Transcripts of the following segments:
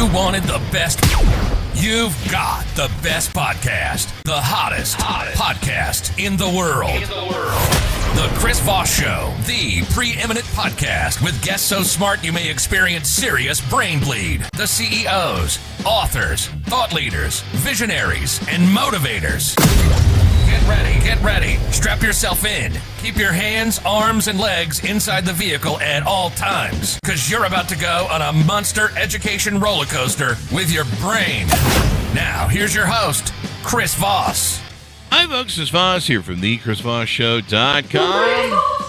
you wanted the best, you've got the best podcast. The hottest podcast in the world. The Chris Voss Show, the preeminent podcast with guests so smart you may experience serious brain bleed. The CEOs, authors, thought leaders, visionaries, and motivators. Get ready. Strap yourself in. Keep your hands, arms, and legs inside the vehicle at all times, because you're about to go on a monster education roller coaster with your brain. Now, here's your host, Chris Voss. Hi, folks. Chris Voss here from thechrisvossshow.com.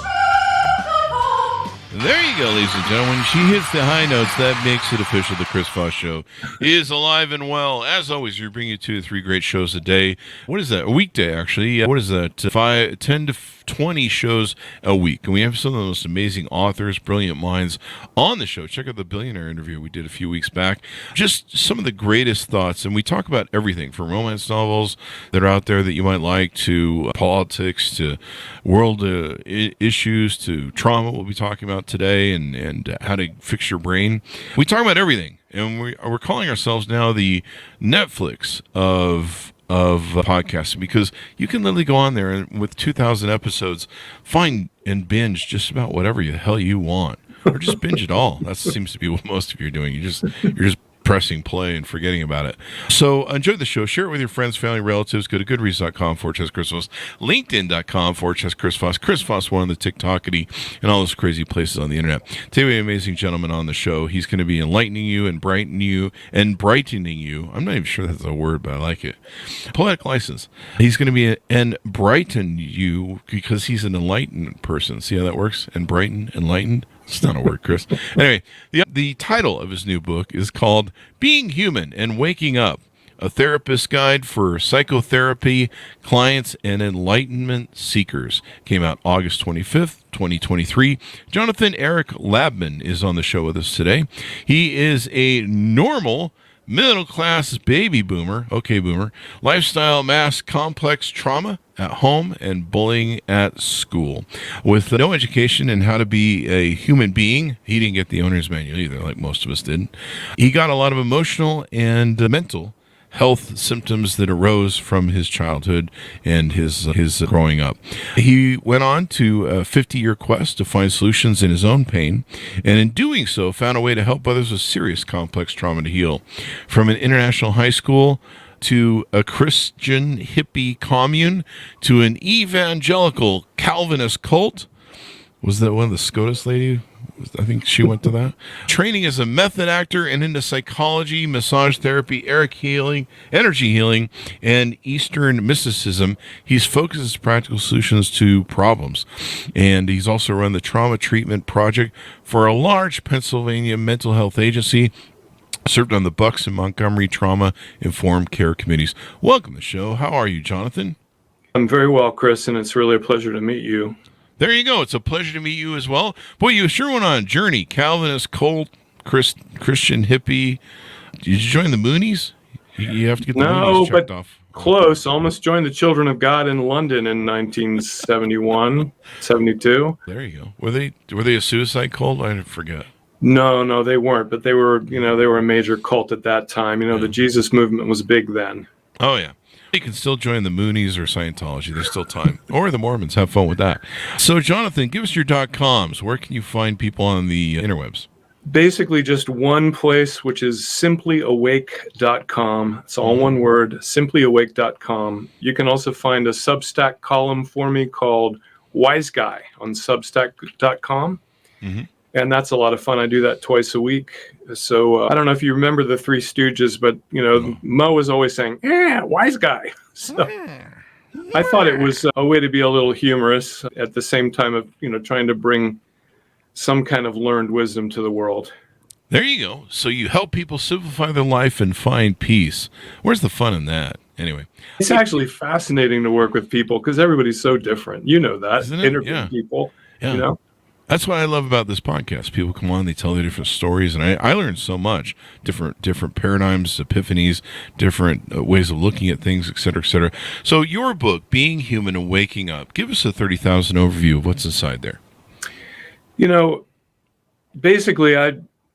There you go, ladies and gentlemen. She hits the high notes. That makes it official. The Chris Voss Show is alive and well. As always, we bring you 2 to 3 great shows a day. What is that? A weekday, actually. What is that? 10 to 20 shows a week. And we have some of the most amazing authors, brilliant minds on the show. Check out the billionaire interview we did a few weeks back. Just some of the greatest thoughts. And we talk about everything from romance novels that are out there that you might like, to politics, to world issues, to trauma we'll be talking about today, and how to fix your brain. We talk about everything. And we're calling ourselves now the Netflix of podcasting, because you can literally go on there and with 2,000 episodes find and binge just about whatever the hell you want, or just binge it all. That seems to be what most of you are doing. You're just pressing play and forgetting about it. So enjoy the show. Share it with your friends, family, relatives. Go to goodreads.com/Chris Voss, LinkedIn.com/Chris Voss, Chris Voss one on the TikTokity, and all those crazy places on the internet. Today we have an amazing gentleman on the show. He's going to be enlightening you and brightening you. I'm not even sure that's a word, but I like it. Poetic license. He's going to be and brighten you, because he's an enlightened person. See how that works? And brighten, enlightened. It's not a word, Chris. Anyway, the title of his new book is called Being Human and Waking Up, a therapist's guide for psychotherapy clients and enlightenment seekers. Came out August 25th, 2023. Jonathan Eric Labman is on the show with us today. He is a normal middle-class baby boomer, lifestyle mass complex trauma at home and bullying at school. With no education in how to be a human being, he didn't get the owner's manual either, like most of us didn't. He got a lot of emotional and mental health symptoms that arose from his childhood and his growing up. He went on to a 50-year quest to find solutions in his own pain, and in doing so, found a way to help others with serious complex trauma to heal. From an international high school to a Christian hippie commune to an evangelical Calvinist cult. Was that one of the SCOTUS lady? I think she went to that. Training as a method actor and into psychology, massage therapy, energy healing, and Eastern mysticism. He's focused his practical solutions to problems. And he's also run the trauma treatment project for a large Pennsylvania mental health agency. Served on the Bucks and Montgomery trauma-informed care committees. Welcome to the show. How are you, Jonathan? I'm very well, Chris, and it's really a pleasure to meet you. There you go. It's a pleasure to meet you as well. Boy, you sure went on a journey. Calvinist, cult, Christian hippie. Did you join the Moonies? You have to get the Moonies checked off. Close. Almost joined the Children of God in London in 1971, 72. There you go. Were they a suicide cult? I forget. No, they weren't. But they were a major cult at that time. The Jesus movement was big then. Oh yeah. You can still join the Moonies or Scientology. There's still time. Or the Mormons. Have fun with that. So, Jonathan, give us your .coms. Where can you find people on the interwebs? Basically just one place, which is simplyawake.com. It's all one word, simplyawake.com. You can also find a Substack column for me called Wise Guy on substack.com. Mm-hmm. And that's a lot of fun. I do that twice a week. So I don't know if you remember the Three Stooges, but, Mo was always saying, wise guy. So I thought it was a way to be a little humorous at the same time of, trying to bring some kind of learned wisdom to the world. There you go. So you help people simplify their life and find peace. Where's the fun in that? Anyway. It's actually fascinating to work with people because everybody's so different. You know that. Isn't it? Interview people, That's what I love about this podcast. People come on, they tell their different stories, and I learned so much. Different paradigms, epiphanies, different ways of looking at things, et cetera, et cetera. So your book, Being Human and Waking Up, give us a 30,000 overview of what's inside there. Basically,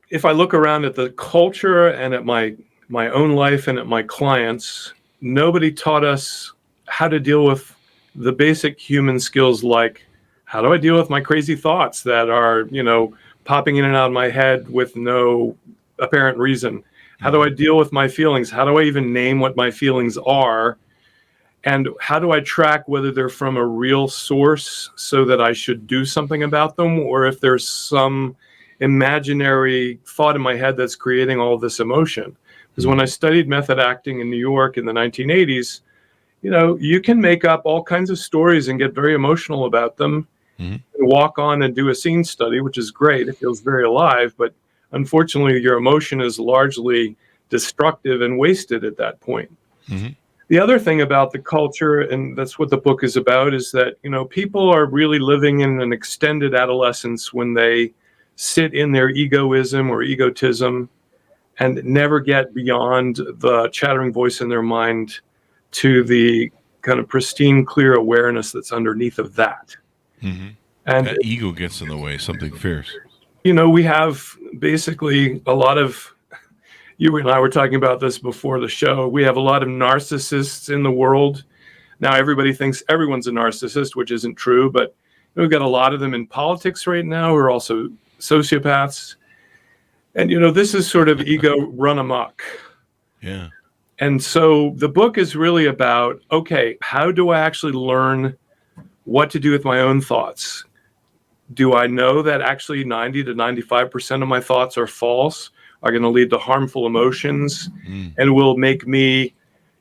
if I look around at the culture and at my own life and at my clients, nobody taught us how to deal with the basic human skills, like how do I deal with my crazy thoughts that are, popping in and out of my head with no apparent reason? How do I deal with my feelings? How do I even name what my feelings are? And how do I track whether they're from a real source so that I should do something about them, or if there's some imaginary thought in my head that's creating all this emotion? Because when I studied method acting in New York in the 1980s, you can make up all kinds of stories and get very emotional about them, and walk on and do a scene study, which is great. It feels very alive, but unfortunately, your emotion is largely destructive and wasted at that point. The other thing about the culture, and that's what the book is about, is that, people are really living in an extended adolescence when they sit in their egoism or egotism and never get beyond the chattering voice in their mind to the kind of pristine, clear awareness that's underneath of that. And that ego gets in the way, something fierce. We have basically a lot of, you and I were talking about this before the show, we have a lot of narcissists in the world. Now, everybody thinks everyone's a narcissist, which isn't true, but we've got a lot of them in politics right now who are also sociopaths. And, this is sort of ego run amok. Yeah. And so the book is really about, okay, how do I actually learn what to do with my own thoughts? Do I know that actually 90 to 95% of my thoughts are false, are going to lead to harmful emotions, and will make me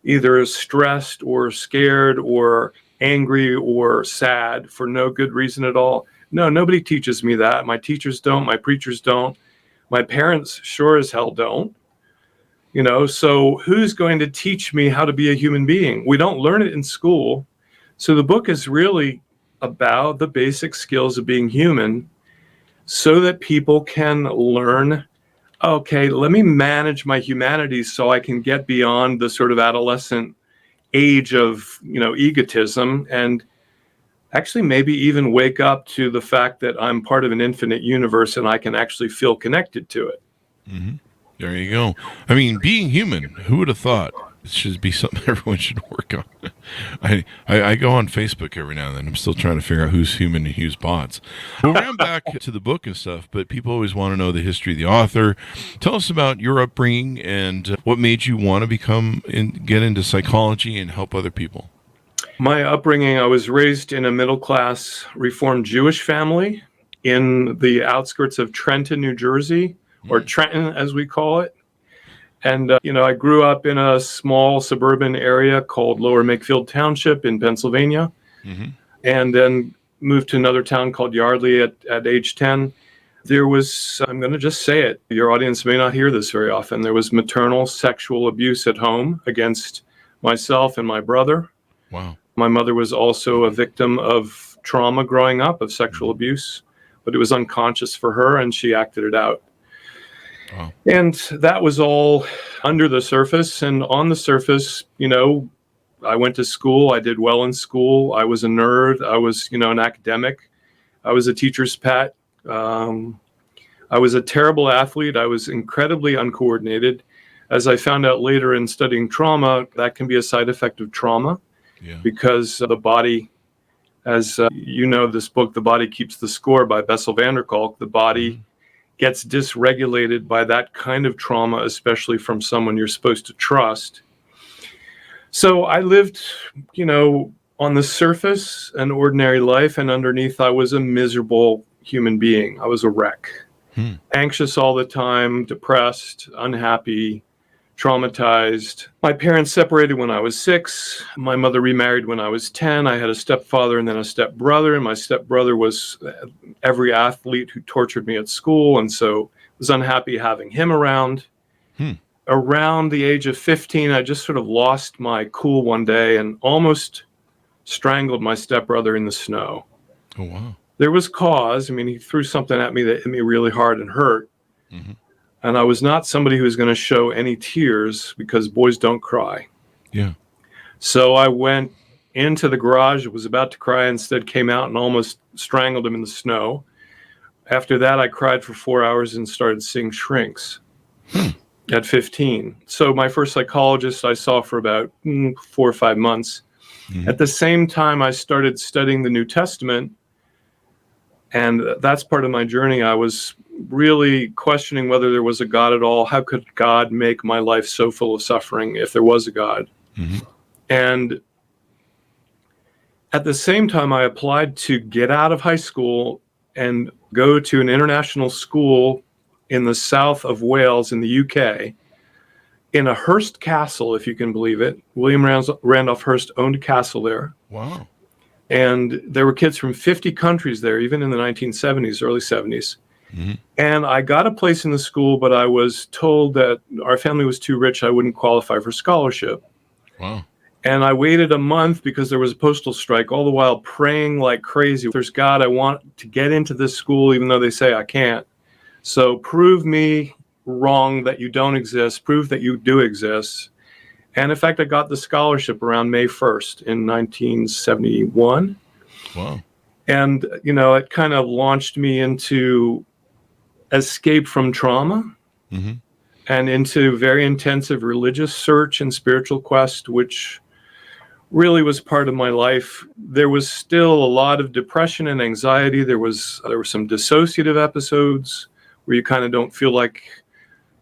either stressed or scared or angry or sad for no good reason at all? No, nobody teaches me that. My teachers don't. My preachers don't. My parents sure as hell don't. So who's going to teach me how to be a human being? We don't learn it in school. So the book is really about the basic skills of being human so that people can learn, okay, let me manage my humanity so I can get beyond the sort of adolescent age of, egotism, and actually maybe even wake up to the fact that I'm part of an infinite universe and I can actually feel connected to it. There you go. I mean, being human, who would have thought? It should be something everyone should work on. I go on Facebook every now and then. I'm still trying to figure out who's human and who's bots. We'll round back to the book and stuff, but people always want to know the history of the author. Tell us about your upbringing and what made you want to get into psychology and help other people. My upbringing, I was raised in a middle-class Reformed Jewish family in the outskirts of Trenton, New Jersey, or Trenton as we call it. And, I grew up in a small suburban area called Lower Makefield Township in Pennsylvania, and then moved to another town called Yardley at age 10. There was, I'm going to just say it, your audience may not hear this very often, there was maternal sexual abuse at home against myself and my brother. Wow. My mother was also a victim of trauma growing up, of sexual abuse, but it was unconscious for her and she acted it out. Wow. And that was all under the surface. And on the surface, I went to school. I did well in school. I was a nerd. I was, an academic. I was a teacher's pet. I was a terrible athlete. I was incredibly uncoordinated. As I found out later in studying trauma, that can be a side effect of trauma because the body, as this book, The Body Keeps the Score by Bessel van der Kolk, the body gets dysregulated by that kind of trauma, especially from someone you're supposed to trust. So I lived, on the surface, an ordinary life, and underneath I was a miserable human being. I was a wreck. Anxious all the time, depressed, unhappy, traumatized. My parents separated when I was 6. My mother remarried when I was 10. I had a stepfather and then a stepbrother, and my stepbrother was every athlete who tortured me at school, and so was unhappy having him around. Around the age of 15, I just sort of lost my cool one day and almost strangled my stepbrother in the snow. Oh, wow. There was cause. I mean, he threw something at me that hit me really hard and hurt. And I was not somebody who was going to show any tears because boys don't cry. Yeah. So I went into the garage, was about to cry, instead came out and almost strangled him in the snow. After that, I cried for 4 hours and started seeing shrinks at 15. So my first psychologist I saw for about 4 or 5 months. At the same time, I started studying the New Testament, and that's part of my journey. I was really questioning whether there was a God at all. How could God make my life so full of suffering if there was a God? And at the same time, I applied to get out of high school and go to an international school in the south of Wales in the UK, in a Hearst castle, if you can believe it. William Randolph Hearst owned a castle there. Wow. And there were kids from 50 countries there, even in the 1970s, early 70s. And I got a place in the school, but I was told that our family was too rich, I wouldn't qualify for scholarship. Wow. And I waited a month because there was a postal strike, all the while praying like crazy. If there's God, I want to get into this school, even though they say I can't. So prove me wrong that you don't exist, prove that you do exist. And in fact, I got the scholarship around May 1st in 1971. Wow. And, you know, it kind of launched me into escape from trauma and into very intensive religious search and spiritual quest, which really was part of my life. There was still a lot of depression and anxiety. There were some dissociative episodes where you kind of don't feel like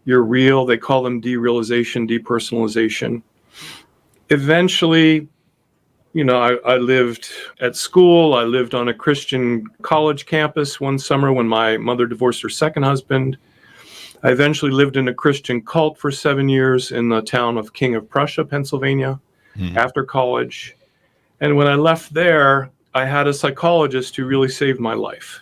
you're real. They call them derealization, depersonalization. Eventually, you know, I lived at school. I lived on a Christian college campus one summer when my mother divorced her second husband. I eventually lived in a Christian cult for 7 years in the town of King of Prussia, Pennsylvania, after college. And when I left there, I had a psychologist who really saved my life.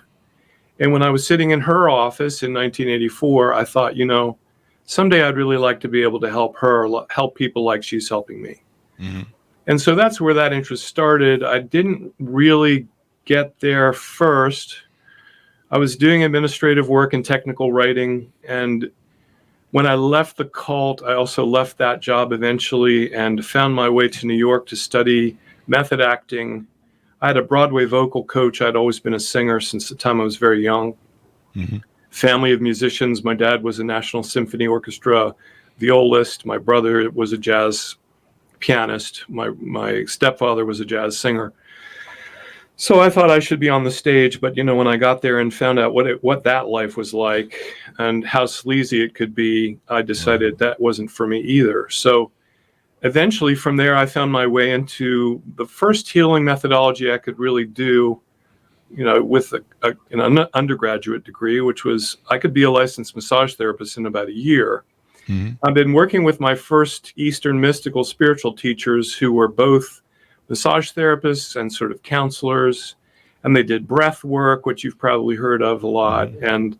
And when I was sitting in her office in 1984, I thought, you know, someday I'd really like to be able to help people like she's helping me. And so that's where that interest started. I didn't really get there first. I was doing administrative work and technical writing. And when I left the cult, I also left that job eventually and found my way to New York to study method acting. I had a Broadway vocal coach. I'd always been a singer since the time I was very young. Family of musicians. My dad was a National Symphony Orchestra violist. My brother was a jazz pianist. My stepfather was a jazz singer. So I thought I should be on the stage, but you know, when I got there and found out what that life was like and how sleazy it could be, I decided that wasn't for me either. So eventually from there, I found my way into the first healing methodology I could really do, you know, with an undergraduate degree, which was I could be a licensed massage therapist in about a year. I've been working with my first Eastern mystical spiritual teachers who were both massage therapists and sort of counselors, and they did breath work, which you've probably heard of a lot. And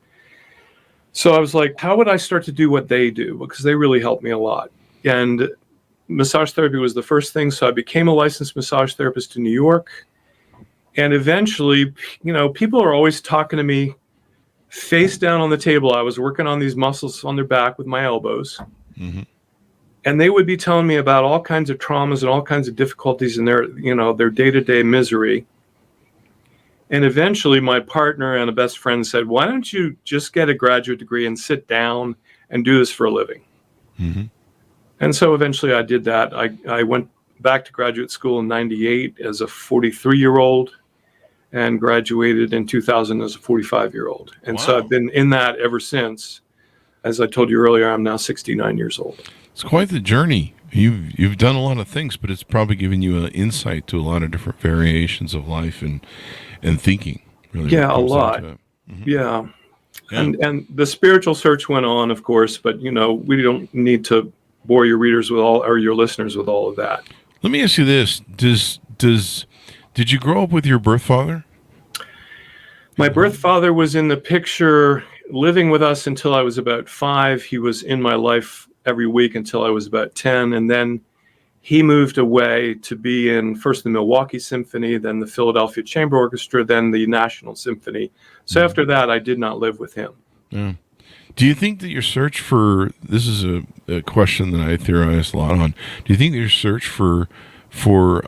so I was like, how would I start to do what they do? Because they really helped me a lot. And massage therapy was the first thing. So I became a licensed massage therapist in New York. And eventually, you know, people are always talking to me face down on the table. I was working on these muscles on their back with my elbows. And they would be telling me about all kinds of traumas and all kinds of difficulties in their day-to-day misery. And eventually my partner and a best friend said, why don't you just get a graduate degree and sit down and do this for a living? And so eventually I did that. I went back to graduate school in 98 as a 43-year-old and graduated in 2000 as a 45-year-old. And so I've been in that ever since. As I told you earlier, I'm now 69 years old. It's quite the journey. You've done a lot of things, but it's probably given you an insight to a lot of different variations of life and thinking. Really, yeah, a lot. Yeah. And the spiritual search went on, of course, but you know, we don't need to bore your readers with your listeners with all of that. Let me ask you this: Did you grow up with your birth father? My birth father was in the picture, living with us until I was about 5. He was in my life every week until I was about 10. And then he moved away to be in first the Milwaukee Symphony, then the Philadelphia Chamber Orchestra, then the National Symphony. So after that, I did not live with him. Yeah. Do you think that your search for, this is a question that I theorize a lot on, do you think that your search for for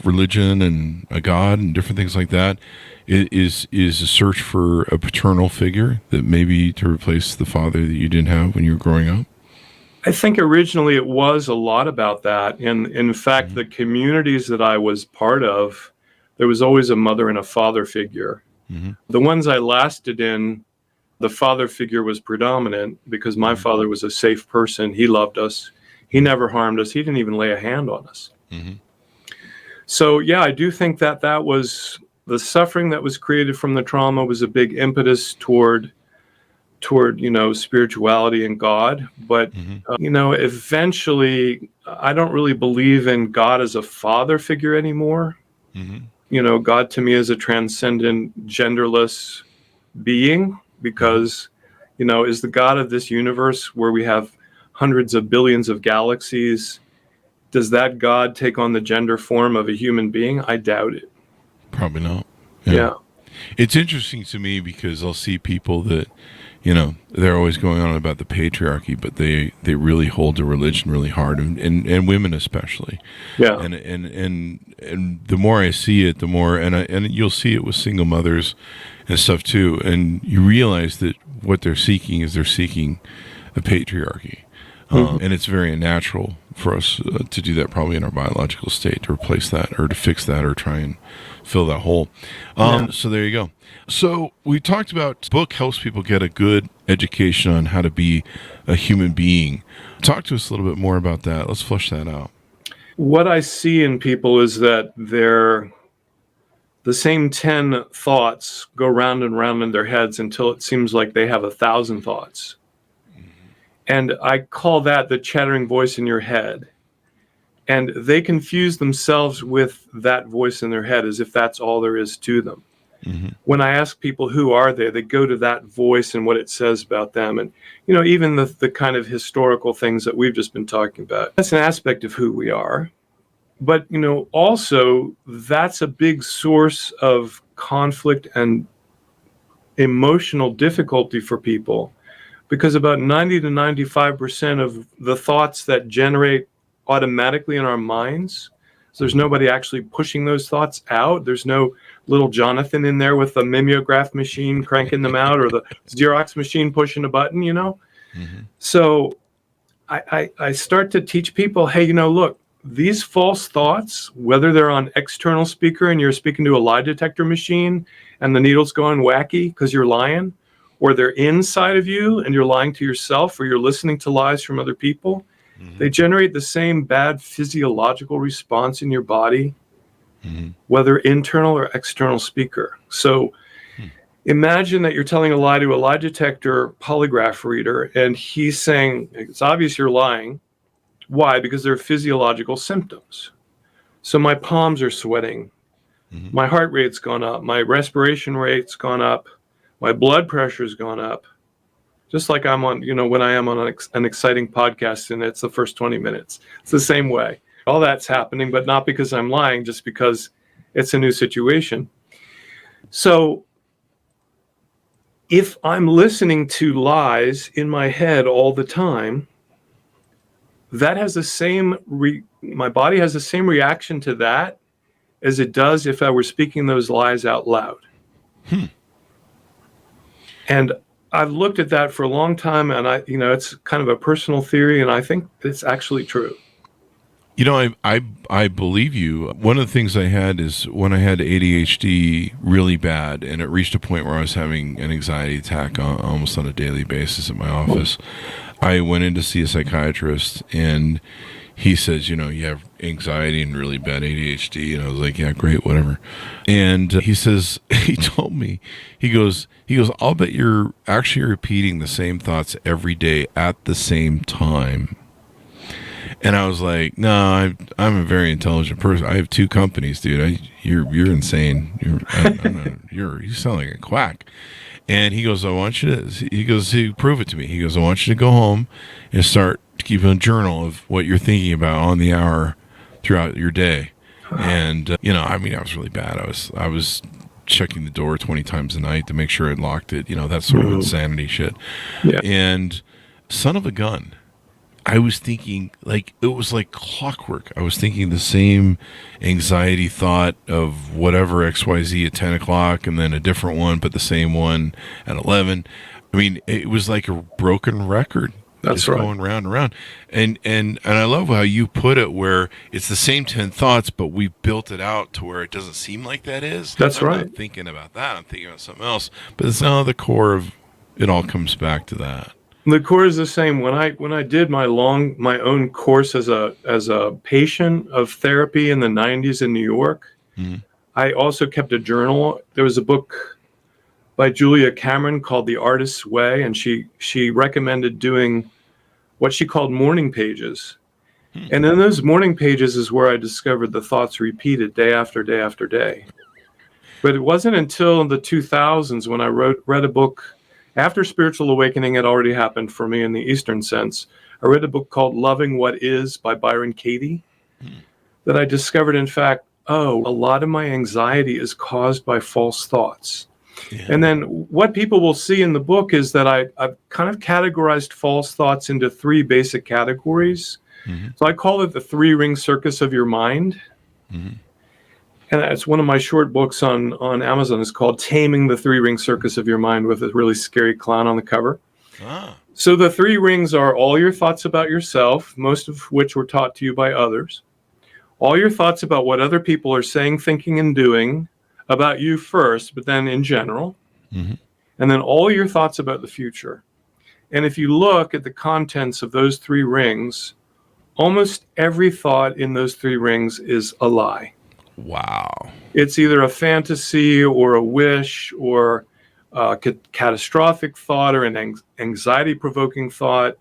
religion and a God and different things like that is a search for a paternal figure that maybe to replace the father that you didn't have when you were growing up? I think originally it was a lot about that. And in fact, the communities that I was part of, there was always a mother and a father figure. The ones I lasted in, the father figure was predominant because my father was a safe person. He loved us. He never harmed us. He didn't even lay a hand on us. So, yeah, I do think that that was the suffering that was created from the trauma was a big impetus toward spirituality and God. But, eventually, I don't really believe in God as a father figure anymore. God to me is a transcendent, genderless being because, is the God of this universe where we have hundreds of billions of galaxies. Does that God take on the gender form of a human being? I doubt it. Probably not. Yeah. It's interesting to me because I'll see people that, they're always going on about the patriarchy, but they really hold to religion really hard, and women especially. Yeah. And the more I see it, the more, and you'll see it with single mothers and stuff too, and you realize that what they're seeking is they're seeking the patriarchy. And it's very unnatural for us to do that probably in our biological state, to replace that or to fix that or try and fill that hole. So there you go. So we talked about book helps people get a good education on how to be a human being. Talk to us a little bit more about that. Let's flesh that out. What I see in people is that the same 10 thoughts go round and round in their heads until it seems like they have 1,000 thoughts. And I call that the chattering voice in your head. And they confuse themselves with that voice in their head as if that's all there is to them. When I ask people, who are they go to that voice and what it says about them. And, even the kind of historical things that we've just been talking about. That's an aspect of who we are. But, also that's a big source of conflict and emotional difficulty for people. Because about 90 to 95% of the thoughts that generate automatically in our minds, so there's nobody actually pushing those thoughts out. There's no little Jonathan in there with the mimeograph machine cranking them out or the Xerox machine pushing a button, So I start to teach people, hey, look, these false thoughts, whether they're on external speaker and you're speaking to a lie detector machine and the needle's going wacky because you're lying, or they're inside of you and you're lying to yourself, or you're listening to lies from other people, they generate the same bad physiological response in your body, whether internal or external speaker. So imagine that you're telling a lie to a lie detector polygraph reader, and he's saying, it's obvious you're lying. Why? Because there are physiological symptoms. So my palms are sweating. My heart rate's gone up. My respiration rate's gone up. My blood pressure's gone up, just like I'm on, when I am on an exciting podcast and it's the first 20 minutes. It's the same way. All that's happening, but not because I'm lying, just because it's a new situation. So if I'm listening to lies in my head all the time, that has the same, my body has the same reaction to that as it does if I were speaking those lies out loud. And I've looked at that for a long time, and it's kind of a personal theory, and I think it's actually true. I believe you. One of the things I had is when I had ADHD really bad, and it reached a point where I was having an anxiety attack almost on a daily basis at my office. I went in to see a psychiatrist, and he says, you have anxiety and really bad ADHD. And I was like, yeah, great, whatever. And he says, he told me, he goes, I'll bet you're actually repeating the same thoughts every day at the same time. And I was like, no, I'm a very intelligent person. I have 2 companies, dude. You're insane. You sound like a quack. And he goes, prove it to me. He goes, I want you to go home and start keeping a journal of what you're thinking about on the hour throughout your day. And, I was really bad. I was checking the door 20 times a night to make sure it locked it, that sort of insanity shit. Yeah. And son of a gun, I was thinking, like, it was like clockwork. I was thinking the same anxiety thought of whatever XYZ at 10 o'clock, and then a different one, but the same one at 11. I mean, it was like a broken record. That's just right. going round and round. And I love how you put it, where it's the same 10 thoughts, but we built it out to where it doesn't seem like that is. That's I'm right. not thinking about that. I'm thinking about something else. But it's now the core of it all comes back to that. The core is the same. When I did my own course as a patient of therapy in the 90s in New York, I also kept a journal. There was a book by Julia Cameron called The Artist's Way, and she recommended doing what she called morning pages. And in those morning pages is where I discovered the thoughts repeated day after day after day. But it wasn't until the 2000s when I read a book, after spiritual awakening had already happened for me in the Eastern sense. I read a book called Loving What Is by Byron Katie, that I discovered, in fact, a lot of my anxiety is caused by false thoughts. Yeah. And then what people will see in the book is that I've kind of categorized false thoughts into three basic categories. So I call it the three-ring circus of your mind. And it's one of my short books on Amazon. It's called Taming the Three-Ring Circus of Your Mind, with a really scary clown on the cover. So the three rings are all your thoughts about yourself, most of which were taught to you by others. All your thoughts about what other people are saying, thinking, and doing about you first, but then in general. And then all your thoughts about the future. And if you look at the contents of those three rings, almost every thought in those three rings is a lie. Wow. It's either a fantasy or a wish or a catastrophic thought or an anxiety-provoking thought,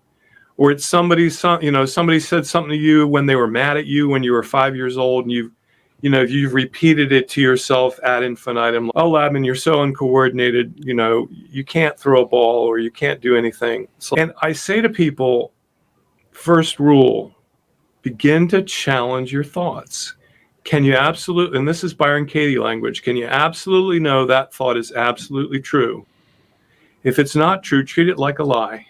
or it's somebody said something to you when they were mad at you when you were 5 years old, and you've repeated it to yourself ad infinitum. Oh, Labman, you're so uncoordinated. You can't throw a ball or you can't do anything. And I say to people, first rule, begin to challenge your thoughts. Can you absolutely, and this is Byron Katie language, can you absolutely know that thought is absolutely true? If it's not true, treat it like a lie.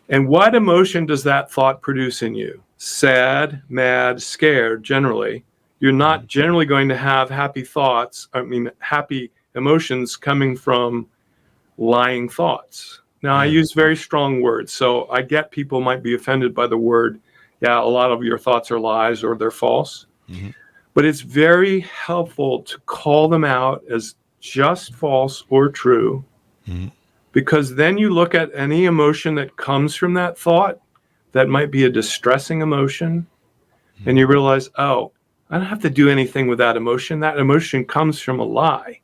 And what emotion does that thought produce in you? Sad, mad, scared, generally. You're not generally going to have happy emotions coming from lying thoughts. Now, I use very strong words, so I get people might be offended by the word, a lot of your thoughts are lies or they're false. But it's very helpful to call them out as just false or true, because then you look at any emotion that comes from that thought that might be a distressing emotion, and you realize, I don't have to do anything with that emotion. That emotion comes from a lie.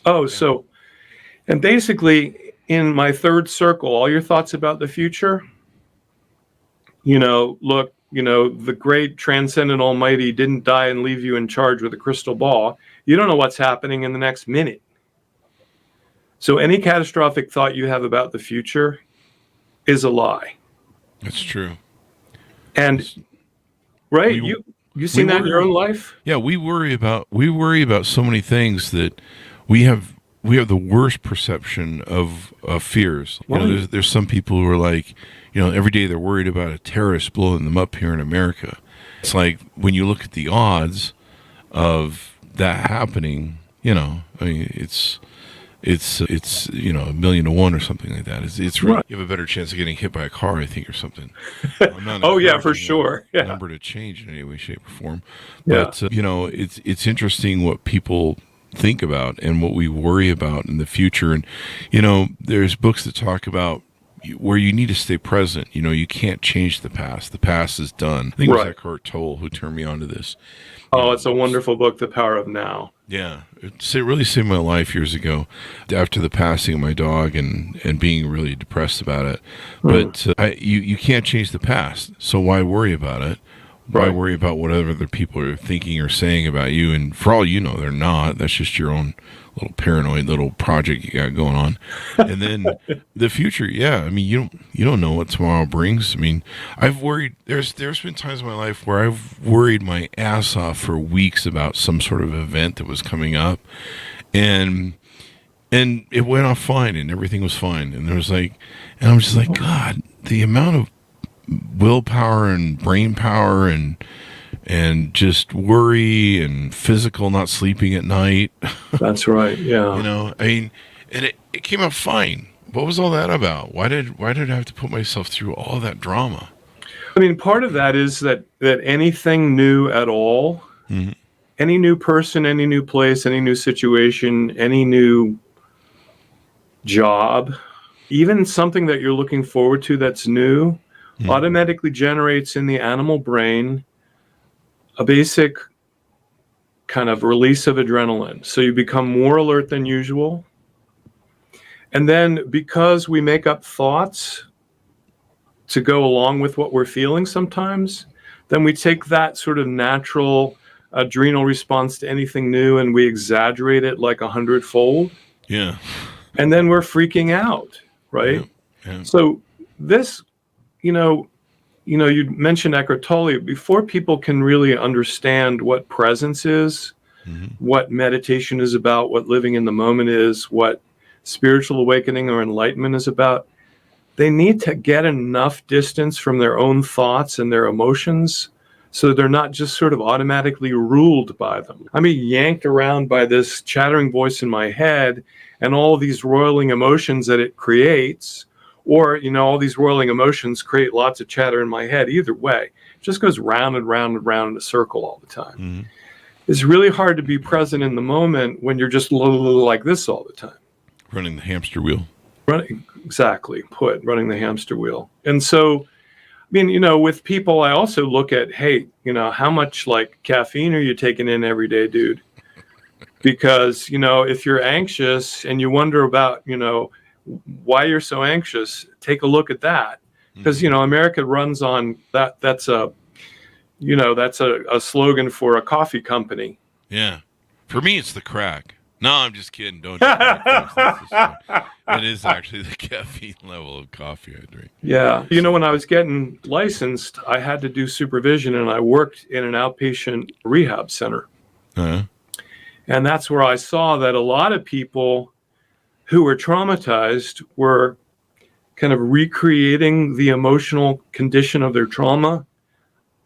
And basically, in my third circle, all your thoughts about the future, the great transcendent almighty didn't die and leave you in charge with a crystal ball. You don't know what's happening in the next minute. So any catastrophic thought you have about the future is a lie. That's true. And right, you seen that in your own life? Yeah, we worry about so many things that we have the worst perception of fears. There's some people who are like, every day they're worried about a terrorist blowing them up here in America. It's like when you look at the odds of that happening, it's 1 million to 1 or something like that. It's really, you have a better chance of getting hit by a car, I think, or something. Oh yeah, for sure. Number to change in any way, shape, or form. But it's interesting what people think about and what we worry about in the future. And there's books that talk about where you need to stay present. You can't change the past. The past is done. I think it was Eckhart Tolle who turned me on to this. It's a wonderful book, The Power of Now. Yeah, it really saved my life years ago after the passing of my dog and being really depressed about it. But you can't change the past, so why worry about it? Why worry about what other people are thinking or saying about you? And for all you know, they're not. That's just your own little paranoid little project you got going on. And then the future, you don't know what tomorrow brings. I've worried. There's been times in my life where I've worried my ass off for weeks about some sort of event that was coming up, and it went off fine, and everything was fine. And I'm just like, God, the amount of willpower and brain power and just worry and physical not sleeping at night. That's right. Yeah. You know, I mean, and it came out fine. What was all that about? Why did I have to put myself through all that drama? I mean, part of that is that anything new at all, any new person, any new place, any new situation, any new job, even something that you're looking forward to that's new, automatically generates in the animal brain a basic kind of release of adrenaline. So you become more alert than usual. And then because we make up thoughts to go along with what we're feeling sometimes, then we take that sort of natural adrenal response to anything new and we exaggerate it like 100-fold. Yeah. And then we're freaking out, right? Yeah. So this, you mentioned Eckhart Tolle. Before people can really understand what presence is, what meditation is about, what living in the moment is, what spiritual awakening or enlightenment is about, they need to get enough distance from their own thoughts and their emotions so they're not just sort of automatically ruled by them. I'm being yanked around by this chattering voice in my head and all these roiling emotions that it creates, or, all these roiling emotions create lots of chatter in my head. Either way, it just goes round and round and round in a circle all the time. It's really hard to be present in the moment when you're just like this all the time. Running the hamster wheel. Running the hamster wheel. And so, I mean, with people, I also look at, hey, how much like caffeine are you taking in every day, dude? Because, if you're anxious and you wonder about, why you're so anxious, take a look at that. Because, America runs on that. That's a slogan for a coffee company. Yeah. For me, it's the crack. No, I'm just kidding. Don't. It is actually the caffeine level of coffee I drink. Yeah. When I was getting licensed, I had to do supervision, and I worked in an outpatient rehab center. Uh-huh. And that's where I saw that a lot of people who were traumatized were kind of recreating the emotional condition of their trauma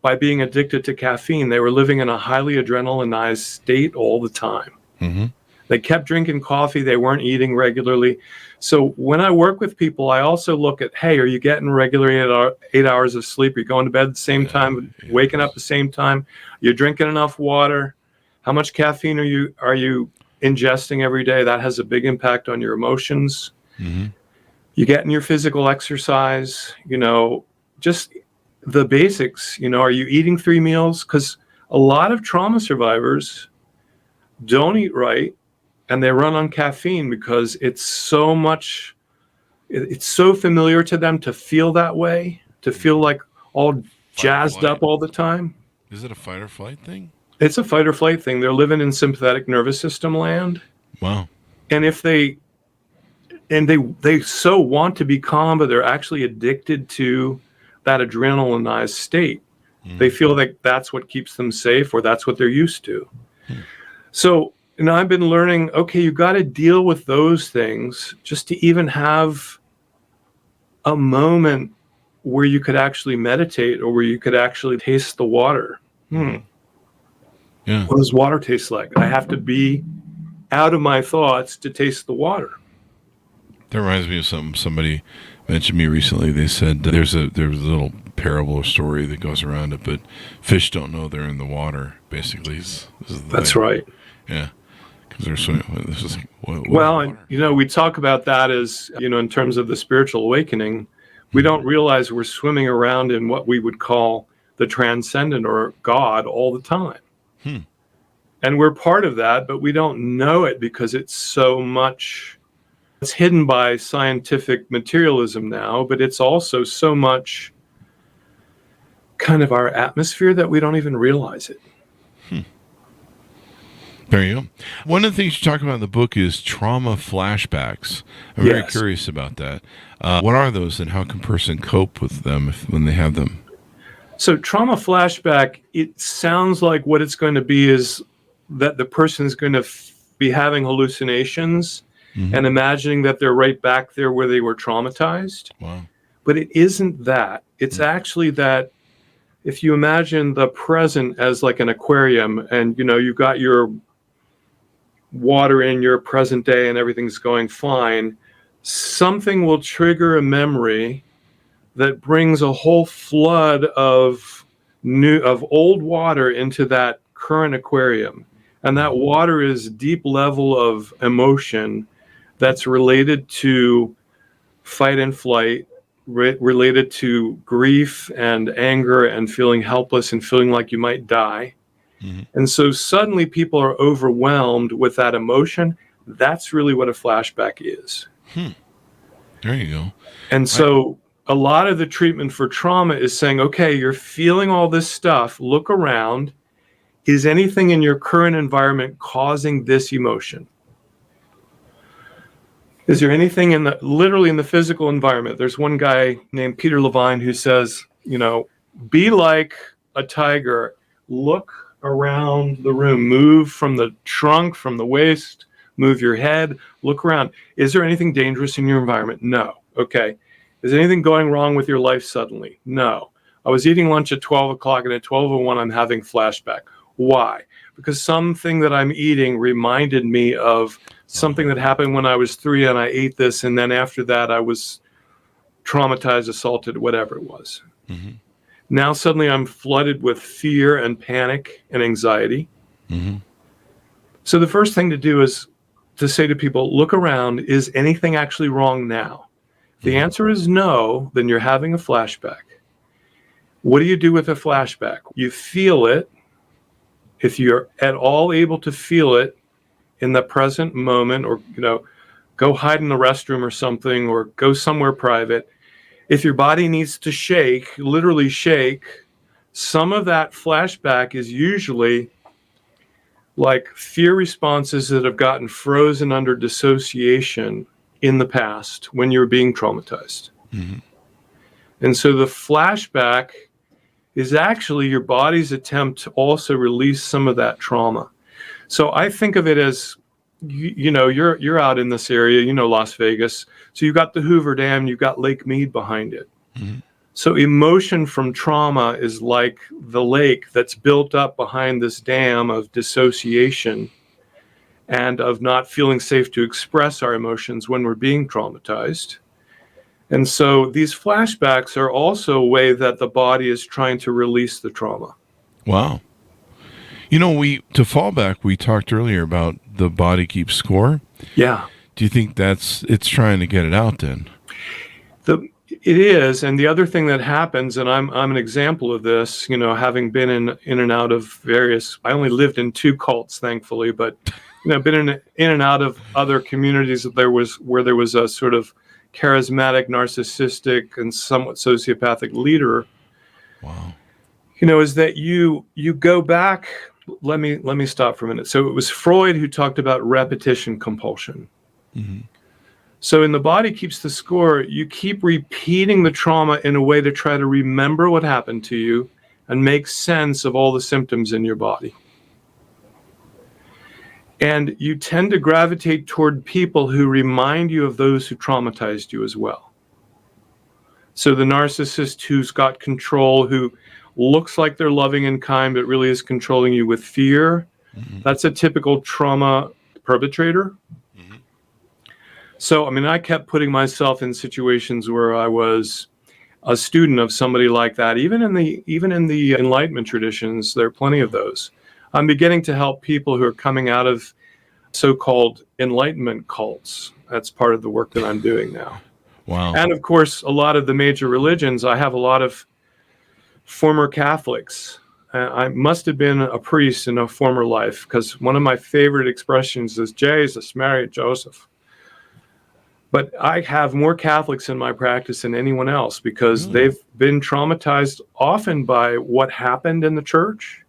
by being addicted to caffeine. They were living in a highly adrenalinized state all the time. They kept drinking coffee. They weren't eating regularly. So when I work with people, I also look at, hey, are you getting regular 8 hours of sleep? Are you going to bed at the same time, waking up at the same time? You're drinking enough water? How much caffeine are you ingesting every day? That has a big impact on your emotions. You getting your physical exercise, just the basics, are you eating 3 meals? Because a lot of trauma survivors don't eat right, and they run on caffeine because it's so familiar to them to feel that way, to feel like all jazzed up all the time. Is it a fight or flight thing? It's a fight or flight thing. They're living in sympathetic nervous system land. Wow. And if they so want to be calm, but they're actually addicted to that adrenalinized state. They feel like that's what keeps them safe, or that's what they're used to. So, I've been learning, okay, you got to deal with those things just to even have a moment where you could actually meditate, or where you could actually taste the water. Yeah. What does water taste like? I have to be out of my thoughts to taste the water. That reminds me of something somebody mentioned to me recently. They said that there's a little parable or story that goes around it, but fish don't know they're in the water, basically. That's right. Yeah. Because they're swimming. This is like, well, and, we talk about that as, in terms of the spiritual awakening. We don't realize we're swimming around in what we would call the transcendent, or God, all the time. And we're part of that, but we don't know it because it's so much. It's hidden by scientific materialism now, but it's also so much kind of our atmosphere that we don't even realize it. There you go. One of the things you talk about in the book is trauma flashbacks. I'm very curious about that. What are those, and how can a person cope with them when they have them? So trauma flashback, it sounds like what it's going to be is that the person is going to be having hallucinations and imagining that they're right back there where they were traumatized. Wow. But it isn't that. It's actually that if you imagine the present as like an aquarium, and you've got your water in your present day and everything's going fine, something will trigger a memory that brings a whole flood of old water into that current aquarium. And that water is deep level of emotion that's related to fight and flight, related to grief and anger and feeling helpless and feeling like you might die. Mm-hmm. And so suddenly people are overwhelmed with that emotion. That's really what a flashback is. There you go. And so a lot of the treatment for trauma is saying, okay, you're feeling all this stuff. Look around. Is anything in your current environment causing this emotion? Is there anything literally in the physical environment? There's one guy named Peter Levine who says, be like a tiger. Look around the room. Move from the trunk, from the waist. Move your head. Look around. Is there anything dangerous in your environment? No. Okay. Is anything going wrong with your life suddenly? No. I was eating lunch at 12 o'clock, and at 12:01 I'm having flashback. Why? Because something that I'm eating reminded me of something that happened when I was 3 and I ate this, and then after that I was traumatized, assaulted, whatever it was. Mm-hmm. Now suddenly I'm flooded with fear and panic and anxiety. Mm-hmm. So the first thing to do is to say to people, look around, is anything actually wrong now? If the answer is no, then you're having a flashback. What do you do with a flashback? You feel it. If you're at all able to feel it in the present moment, or, go hide in the restroom or something, or go somewhere private. If your body needs to shake, literally shake, some of that flashback is usually like fear responses that have gotten frozen under dissociation in the past when you were being traumatized. Mm-hmm. And so the flashback is actually your body's attempt to also release some of that trauma. So I think of it as, you're out in this area, Las Vegas. So you've got the Hoover Dam, you've got Lake Mead behind it. Mm-hmm. So emotion from trauma is like the lake that's built up behind this dam of dissociation and of not feeling safe to express our emotions when we're being traumatized. And so these flashbacks are also a way that the body is trying to release the trauma. Wow. To fall back, we talked earlier about the body keeps score. Yeah. Do you think it's trying to get it out then? It is. And the other thing that happens, and I'm an example of this, having been in and out of I only lived in 2 cults, thankfully, but been in and out of other communities where there was a sort of charismatic, narcissistic, and somewhat sociopathic leader. Wow. Is that you go back. Let me stop for a minute. So it was Freud who talked about repetition compulsion. Mm-hmm. So in The Body Keeps the Score, you keep repeating the trauma in a way to try to remember what happened to you and make sense of all the symptoms in your body. And you tend to gravitate toward people who remind you of those who traumatized you as well. So the narcissist who's got control, who looks like they're loving and kind, but really is controlling you with fear, that's a typical trauma perpetrator. Mm-hmm. So, I kept putting myself in situations where I was a student of somebody like that. Even in the Enlightenment traditions, there are plenty of those. I'm beginning to help people who are coming out of so-called Enlightenment cults. That's part of the work that I'm doing now. Wow. And of course, a lot of the major religions, I have a lot of former Catholics. I must have been a priest in a former life, because one of my favorite expressions is Jesus married Joseph. But I have more Catholics in my practice than anyone else, because they've been traumatized often by what happened in the church,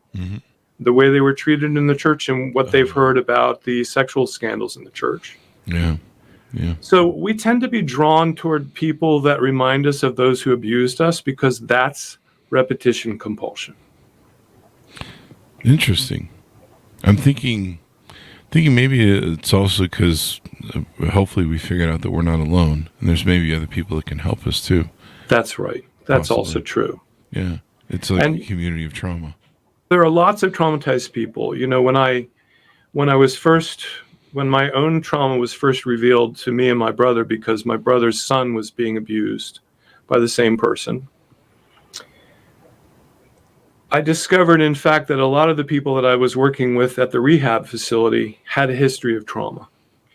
the way they were treated in the church, and what they've heard about the sexual scandals in the church. Yeah. Yeah. So we tend to be drawn toward people that remind us of those who abused us, because that's repetition compulsion. Interesting. I'm thinking maybe it's also because hopefully we figured out that we're not alone, and there's maybe other people that can help us too. That's right. That's Possibly. also true. Yeah. It's like a community of trauma. There are lots of traumatized people. You know, when my own trauma was first revealed to me and my brother, because my brother's son was being abused by the same person, I discovered, in fact, that a lot of the people that I was working with at the rehab facility had a history of trauma.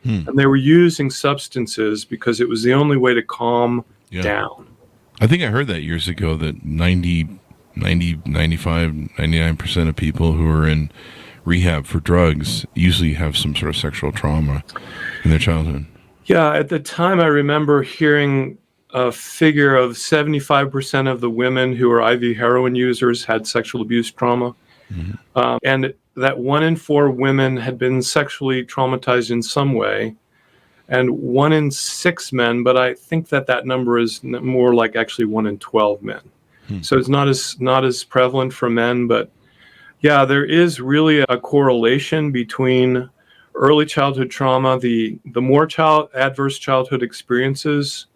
And they were using substances because it was the only way to calm down. I think I heard that years ago, that 95, 99% of people who are in rehab for drugs usually have some sort of sexual trauma in their childhood. Yeah, at the time I remember hearing a figure of 75% of the women who were IV heroin users had sexual abuse trauma. And that 1 in 4 women had been sexually traumatized in some way, and 1 in 6 men, but I think that number is more like actually 1 in 12 men. So it's not as prevalent for men, but yeah, there is really a correlation between early childhood trauma. The more adverse childhood experiences,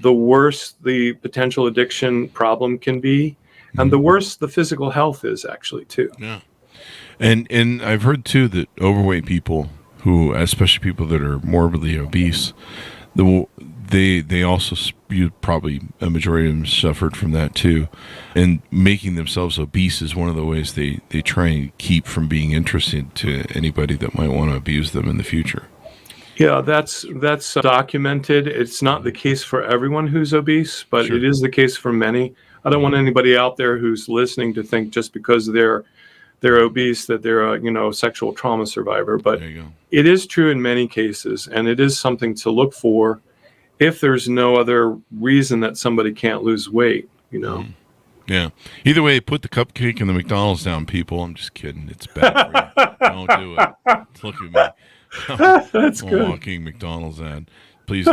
the worse the potential addiction problem can be, and the worse the physical health is actually too. Yeah. And I've heard too that overweight people, who, especially people that are morbidly obese, they also, probably a majority of them suffered from that too. And making themselves obese is one of the ways they try and keep from being interested to anybody that might want to abuse them in the future. Yeah, that's documented. It's not the case for everyone who's obese, but it is the case for many. I don't want anybody out there who's listening to think just because they're obese that they're a sexual trauma survivor. But it is true in many cases, and it is something to look for if there's no other reason that somebody can't lose weight. Yeah. Either way, put the cupcake and the McDonald's down, people. I'm just kidding. It's bad for you. Don't do it. Look at me. That's good. Walking McDonald's ad. Please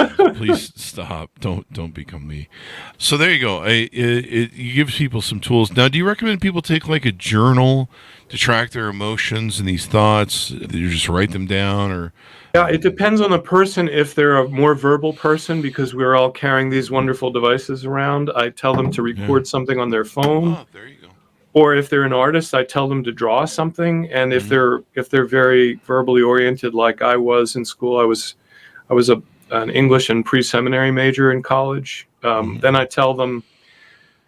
stop. Don't become me. So there you go. It gives people some tools. Now, do you recommend people take like a journal to track their emotions and these thoughts? Do you just write them down, or? Yeah, it depends on the person. If they're a more verbal person, because we're all carrying these wonderful devices around, I tell them to record something on their phone. Oh, there you go. Or if they're an artist, I tell them to draw something. And if they're very verbally oriented, like I was in school, I was an English and pre-seminary major in college. Then I tell them,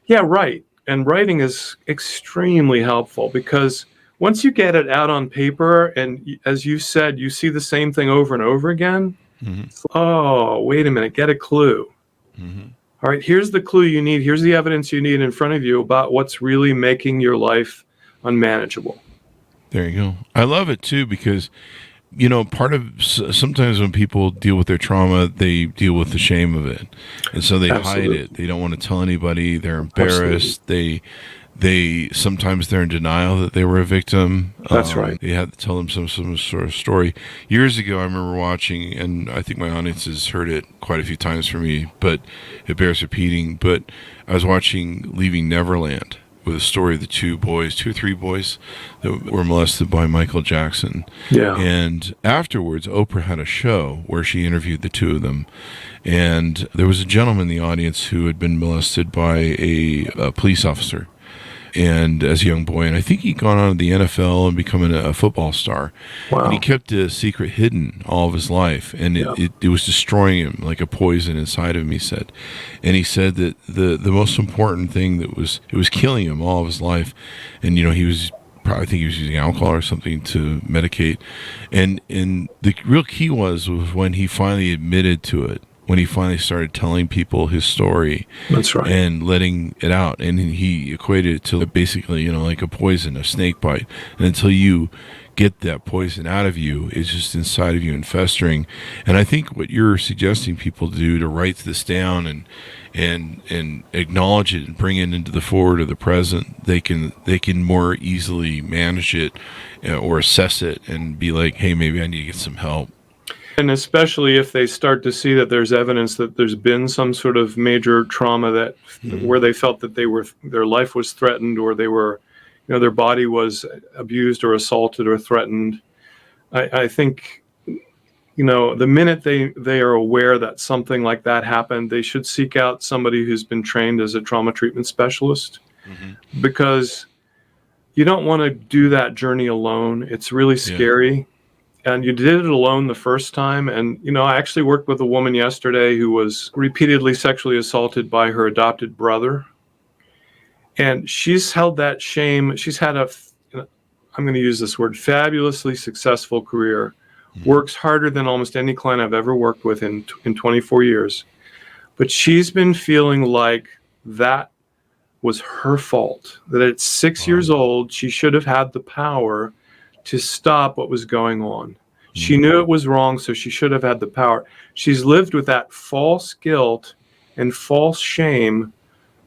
write. And writing is extremely helpful, because once you get it out on paper, and as you said, you see the same thing over and over again. Oh, wait a minute, get a clue. All right, here's the clue you need. Here's the evidence you need in front of you about what's really making your life unmanageable. There you go. I love it too, because part of sometimes when people deal with their trauma, they deal with the shame of it, and so they hide it. They don't want to tell anybody. They're embarrassed. They sometimes they're in denial that they were a victim. That's right. They had to tell them some sort of story. Years ago, I remember watching, and I think my audience has heard it quite a few times from me, but it bears repeating. But I was watching Leaving Neverland, with a story of the 2 or 3 boys that were molested by Michael Jackson. Yeah. And afterwards, Oprah had a show where she interviewed the 2 of them. And there was a gentleman in the audience who had been molested by a police officer, and as a young boy, and I think he'd gone on to the NFL and become a football star. Wow. And he kept a secret hidden all of his life, and it was destroying him like a poison inside of him, he said. And he said that the most important thing it was killing him all of his life. And he was probably, I think he was using alcohol or something to medicate. And the real key was when he finally admitted to it, when he finally started telling people his story. That's right. And letting it out. And he equated it to basically, like a poison, a snake bite. And until you get that poison out of you, it's just inside of you and festering. And I think what you're suggesting people do, to write this down and acknowledge it and bring it into the forward or the present, they can more easily manage it or assess it and be like, hey, maybe I need to get some help. And especially if they start to see that there's evidence that there's been some sort of major trauma that where they felt that their life was threatened, or they were, their body was abused or assaulted or threatened. I think the minute they are aware that something like that happened, they should seek out somebody who's been trained as a trauma treatment specialist, because you don't want to do that journey alone. It's really scary. And you did it alone the first time. And, I actually worked with a woman yesterday who was repeatedly sexually assaulted by her adopted brother. And she's held that shame. She's had I'm going to use this word, fabulously successful career. Works harder than almost any client I've ever worked with in 24 years. But she's been feeling like that was her fault, that at 6 years old, she should have had the power to stop what was going on. She knew it was wrong, so she should have had the power. She's lived with that false guilt and false shame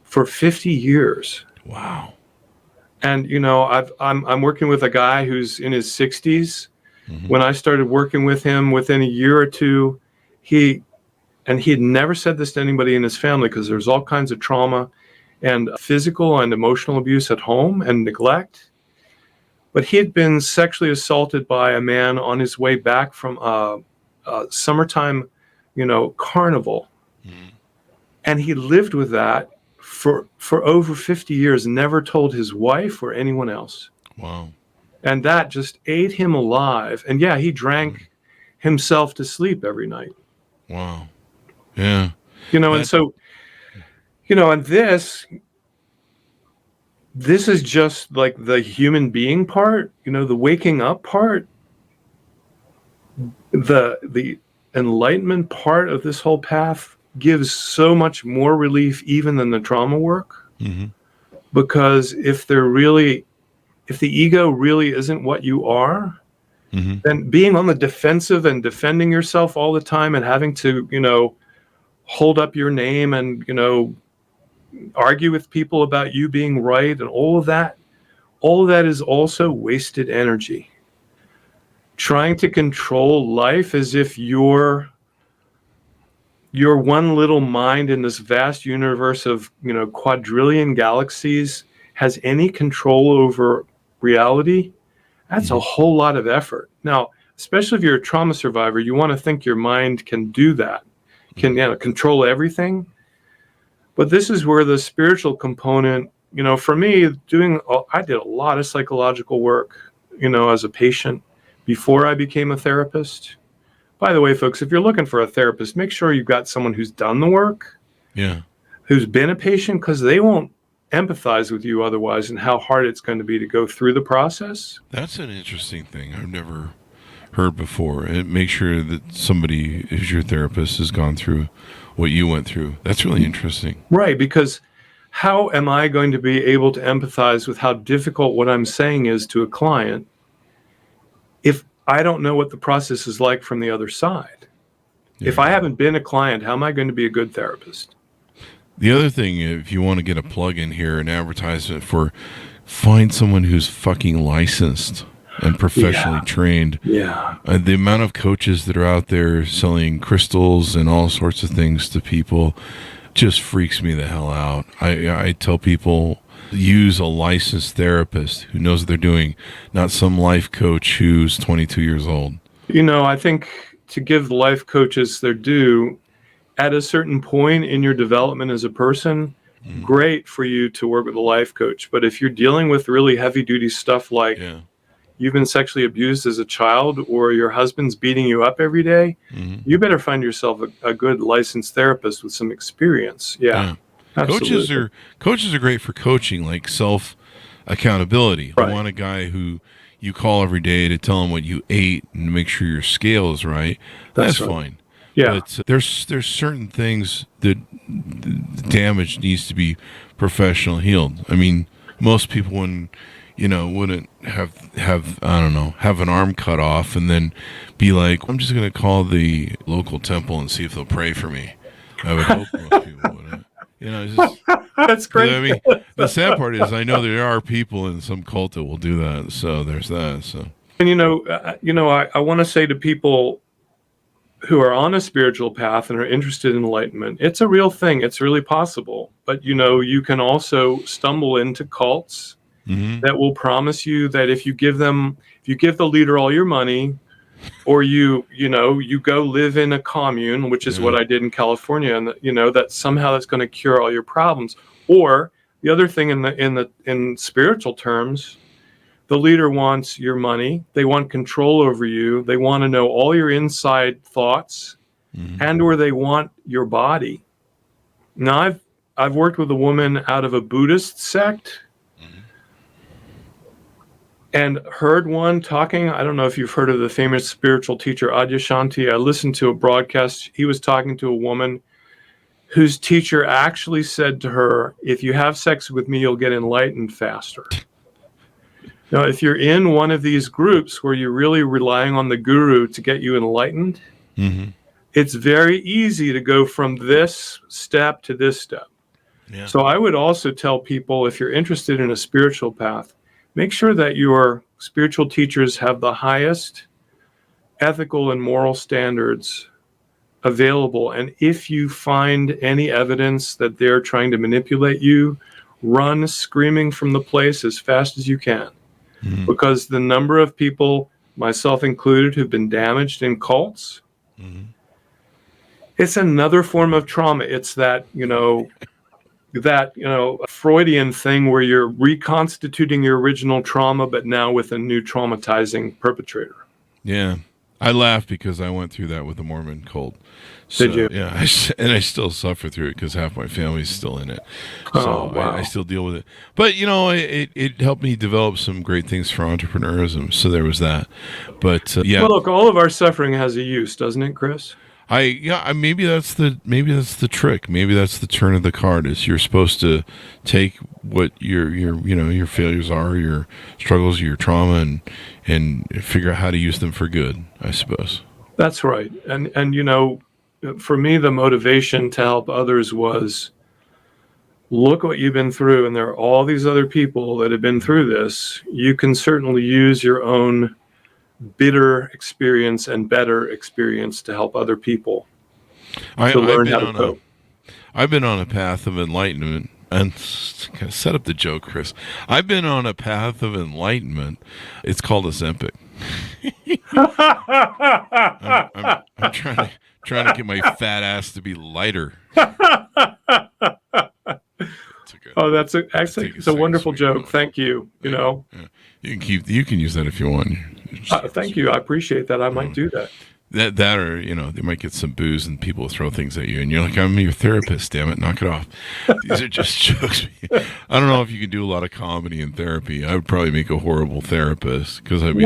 for 50 years. Wow. And, I'm working with a guy who's in his 60s. When I started working with him, within a year or two, he had never said this to anybody in his family, because there's all kinds of trauma and physical and emotional abuse at home and neglect. But he had been sexually assaulted by a man on his way back from a summertime, carnival. And he lived with that for over 50 years, never told his wife or anyone else. Wow. And that just ate him alive. And he drank himself to sleep every night. Wow. Yeah. And so, and this is just like the human being part, the waking up part, the enlightenment part of this whole path gives so much more relief even than the trauma work. Because if the ego really isn't what you are, then being on the defensive and defending yourself all the time and having to, hold up your name and, argue with people about you being right and all of that is also wasted energy. Trying to control life as if you're one little mind in this vast universe of, quadrillion galaxies has any control over reality, that's a whole lot of effort. Now, especially if you're a trauma survivor, you want to think your mind can do that, can control everything. But this is where the spiritual component, for me, I did a lot of psychological work, as a patient before I became a therapist. By the way, folks, if you're looking for a therapist, make sure you've got someone who's done the work, who's been a patient, because they won't empathize with you otherwise, and how hard it's going to be to go through the process. That's an interesting thing I've never heard before. And make sure that somebody who's your therapist has gone through what you went through. That's really interesting. Right, because how am I going to be able to empathize with how difficult what I'm saying is to a client if I don't know what the process is like from the other side? If I haven't been a client, how am I going to be a good therapist? The other thing, if you want to get a plug in here, an advertisement for, find someone who's fucking licensed and professionally trained. The amount of coaches that are out there selling crystals and all sorts of things to people just freaks me the hell out. I tell people, use a licensed therapist who knows what they're doing, not some life coach who's 22 years old. I think to give the life coaches their due, at a certain point in your development as a person, great for you to work with a life coach. But if you're dealing with really heavy duty stuff like you've been sexually abused as a child, or your husband's beating you up every day, you better find yourself a good licensed therapist with some experience. Absolutely. Coaches are great for coaching, like self accountability. Right. I want a guy who you call every day to tell him what you ate and make sure your scale is right. That's right. Fine. But there's certain things that the damage needs to be professional healed. I mean, most people wouldn't have an arm cut off and then be like, I'm just going to call the local temple and see if they'll pray for me. I would hope most people wouldn't. It's just, that's great. I mean, the sad part is I know there are people in some cult that will do that. So there's that. So, and I want to say to people who are on a spiritual path and are interested in enlightenment, it's a real thing. It's really possible. But, you can also stumble into cults that will promise you that if you give the leader all your money, or you go live in a commune, which is what I did in California, and that somehow that's going to cure all your problems. Or the other thing in spiritual terms, the leader wants your money. They want control over you. They want to know all your inside thoughts, and or they want your body. Now, I've worked with a woman out of a Buddhist sect, and heard one talking. I don't know if you've heard of the famous spiritual teacher Adyashanti. I listened to a broadcast. He was talking to a woman whose teacher actually said to her, "If you have sex with me, you'll get enlightened faster." Now, if you're in one of these groups where you're really relying on the guru to get you enlightened, it's very easy to go from this step to this step. Yeah. So I would also tell people, if you're interested in a spiritual path, make sure that your spiritual teachers have the highest ethical and moral standards available. And if you find any evidence that they're trying to manipulate you, run screaming from the place as fast as you can. Because the number of people, myself included, who've been damaged in cults, it's another form of trauma. It's that, Freudian thing where you're reconstituting your original trauma, but now with a new traumatizing perpetrator. Yeah. I laugh because I went through that with the Mormon cult. So, did you? Yeah, and I still suffer through it because half my family's still in it. So wow. I still deal with it. But, it helped me develop some great things for entrepreneurism. So there was that. But, yeah. Well, look, all of our suffering has a use, doesn't it, Chris? Maybe that's the trick. Maybe that's the turn of the card. Is you're supposed to take what your failures are, your struggles, your trauma, and figure out how to use them for good, I suppose. That's right. And for me, the motivation to help others was, look what you've been through, and there are all these other people that have been through this. You can certainly use your own bitter experience and better experience to help other people to learn how to cope. I've been on a path of enlightenment, and set up the joke, Chris. I've been on a path of enlightenment. It's called Ozempic. I'm trying to get my fat ass to be lighter. That's a wonderful joke. Thank you. Yeah. You can use that if you want. Thank you. I appreciate that. I might do that. That or they might get some booze and people will throw things at you and you're like, I'm your therapist, damn it, knock it off. These are just jokes. I don't know if you can do a lot of comedy in therapy. I would probably make a horrible therapist because at the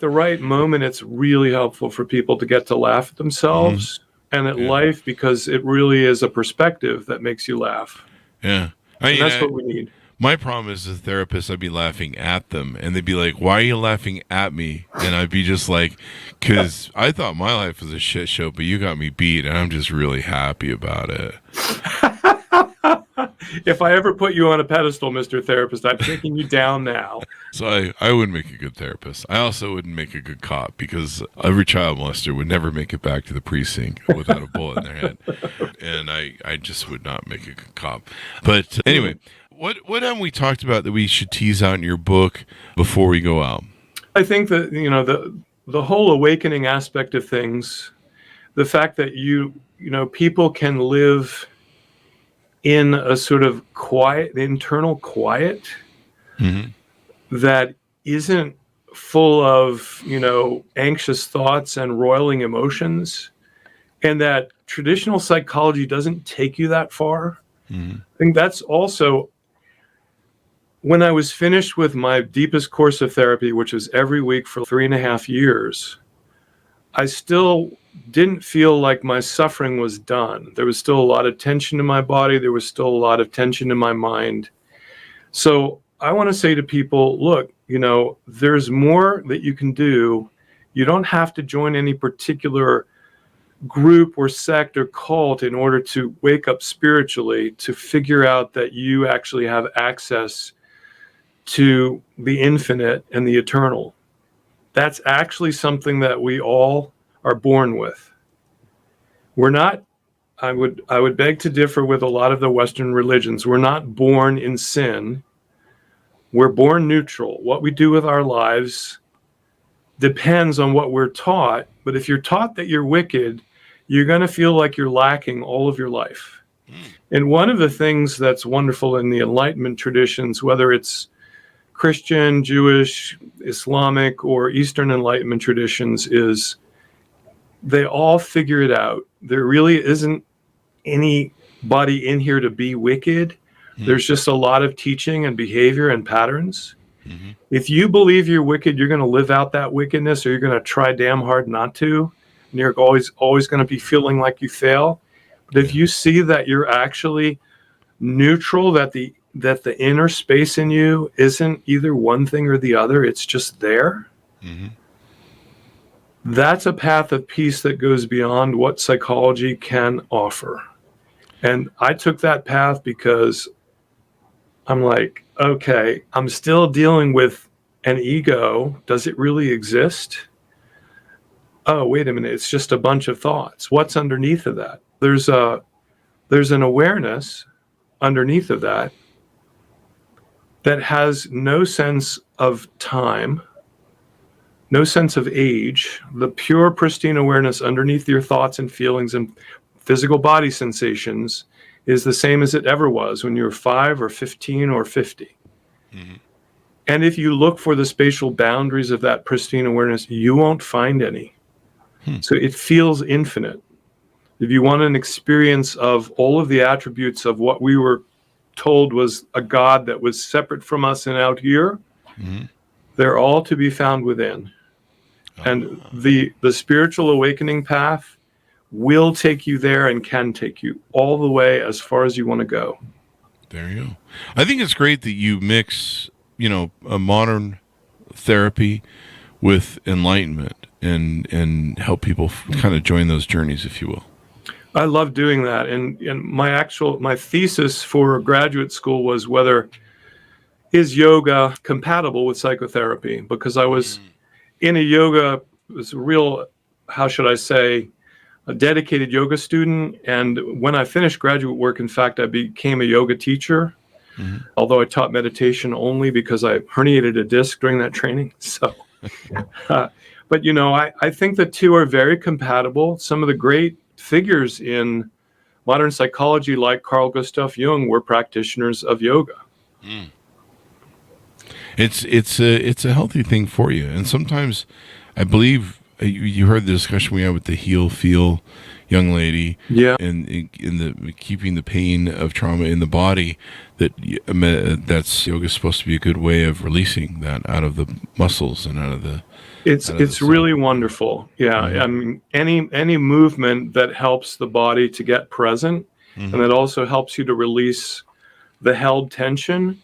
right moment, it's really helpful for people to get to laugh at themselves and at life, because it really is a perspective that makes you laugh. Yeah, that's what we need. My problem is, as a therapist, I'd be laughing at them, and they'd be like, why are you laughing at me? And I'd be just like, because I thought my life was a shit show, but you got me beat, and I'm just really happy about it. If I ever put you on a pedestal, Mr. Therapist, I'm taking you down now. So I wouldn't make a good therapist. I also wouldn't make a good cop, because every child molester would never make it back to the precinct without a bullet in their head. And I just would not make a good cop. But anyway... What have we talked about that we should tease out in your book before we go out? I think that the whole awakening aspect of things, the fact that people can live in a sort of quiet, internal quiet that isn't full of anxious thoughts and roiling emotions, and that traditional psychology doesn't take you that far. I think that's also. When I was finished with my deepest course of therapy, which was every week for 3.5 years, I still didn't feel like my suffering was done. There was still a lot of tension in my body. There was still a lot of tension in my mind. So I want to say to people, look, there's more that you can do. You don't have to join any particular group or sect or cult in order to wake up spiritually, to figure out that you actually have access to the infinite and the eternal. That's actually something that we all are born with. We're not, I would beg to differ with a lot of the Western religions. We're not born in sin. We're born neutral. What we do with our lives depends on what we're taught. But if you're taught that you're wicked, you're going to feel like you're lacking all of your life. And one of the things that's wonderful in the Enlightenment traditions, whether it's Christian, Jewish, Islamic, or Eastern Enlightenment traditions, is they all figure it out. There really isn't anybody in here to be wicked. There's just a lot of teaching and behavior and patterns. If you believe you're wicked, you're going to live out that wickedness, or you're going to try damn hard not to. And you're always going to be feeling like you fail. But if you see that you're actually neutral, that the inner space in you isn't either one thing or the other, it's just there. That's a path of peace that goes beyond what psychology can offer. And I took that path because I'm like, okay, I'm still dealing with an ego. Does it really exist? Oh, wait a minute. It's just a bunch of thoughts. What's underneath of that? There's an awareness underneath of that has no sense of time, no sense of age. The pure, pristine awareness underneath your thoughts and feelings and physical body sensations is the same as it ever was when you were 5 or 15 or 50. And if you look for the spatial boundaries of that pristine awareness, you won't find any. So it feels infinite. If you want an experience of all of the attributes of what we were told was a God that was separate from us and out here, they're all to be found within. And the spiritual awakening path will take you there and can take you all the way as far as you want to go. There you go. I think it's great that you mix, a modern therapy with enlightenment and help people kind of join those journeys, if you will. I love doing that. And my thesis for graduate school was whether is yoga compatible with psychotherapy, because I was in a yoga, was a real, how should I say, a dedicated yoga student. And when I finished graduate work, in fact, I became a yoga teacher, although I taught meditation only because I herniated a disc during that training. So, but I think the two are very compatible. Some of the great figures in modern psychology, like Carl Gustav Jung, were practitioners of yoga. It's a healthy thing for you. And sometimes I believe you heard the discussion we had with the heal feel young lady, and in the keeping the pain of trauma in the body, that's yoga is supposed to be a good way of releasing that out of the muscles and out of the. It's really wonderful. Yeah, I mean, any movement that helps the body to get present, and that also helps you to release the held tension,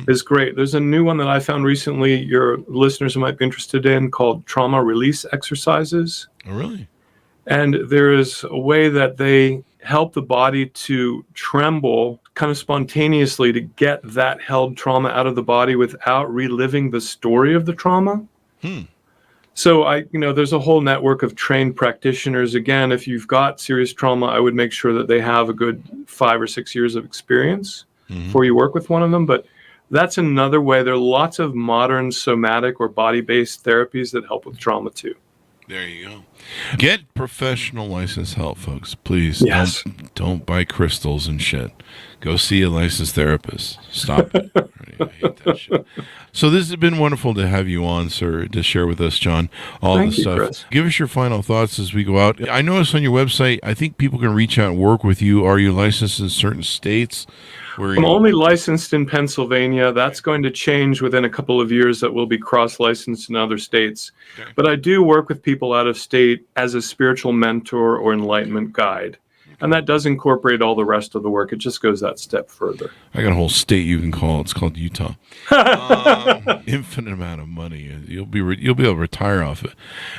is great. There's a new one that I found recently, your listeners might be interested in, called trauma release exercises. Oh, really? And there is a way that they help the body to tremble kind of spontaneously to get that held trauma out of the body without reliving the story of the trauma. So there's a whole network of trained practitioners. Again, if you've got serious trauma, I would make sure that they have a good 5 or 6 years of experience before you work with one of them. But that's another way. There are lots of modern somatic or body-based therapies that help with trauma too. There you go. Get professional licensed help, folks. Please. Yes. Don't buy crystals and shit. Go see a licensed therapist. Stop it. I hate that shit. So this has been wonderful to have you on, sir, to share with us, John, all Thank the you, stuff. Chris. Give us your final thoughts as we go out. I noticed on your website, I think people can reach out and work with you. Are you licensed in certain states? I'm only licensed in Pennsylvania. That's going to change within a couple of years. That will be cross-licensed in other states. Okay. But I do work with people out of state as a spiritual mentor or enlightenment guide. And that does incorporate all the rest of the work. It just goes that step further. I got a whole state you can call. It's called Utah. Infinite amount of money. You'll be able to retire off it.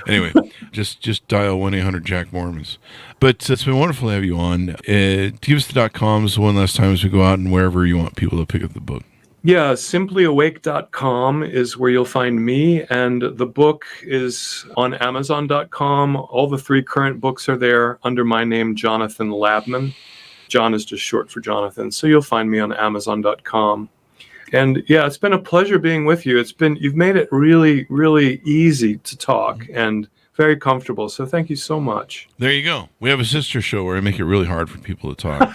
Anyway, just dial 1-800-JACK-MORMONS. But it's been wonderful to have you on. Give us the .coms one last time as we go out and wherever you want people to pick up the book. Yeah, simplyawake.com is where you'll find me, and the book is on amzn.to. All the 3 current books are there under my name, Jonathan Labman. John is just short for Jonathan, so you'll find me on amzn.to. And yeah, it's been a pleasure being with you. You've made it really, really easy to talk and very comfortable. So thank you so much. There you go. We have a sister show where I make it really hard for people to talk.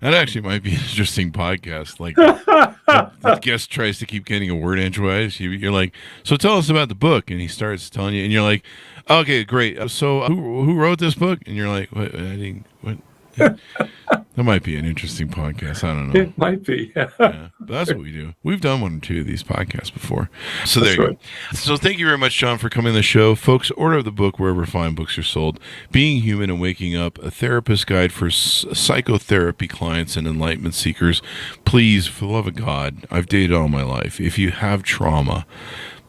That actually might be an interesting podcast. Like, the guest tries to keep getting a word edgewise. You're like, so tell us about the book. And he starts telling you, and you're like, okay, great. So who wrote this book? And you're like, what? That might be an interesting podcast. I don't know. It might be. Yeah, but that's what we do. We've done 1 or 2 of these podcasts before. So there you go. So thank you very much, John, for coming on the show. Folks, order the book wherever fine books are sold. Being Human and Waking Up, a therapist guide for psychotherapy clients and enlightenment seekers. Please, for the love of God, I've dated all my life. If you have trauma,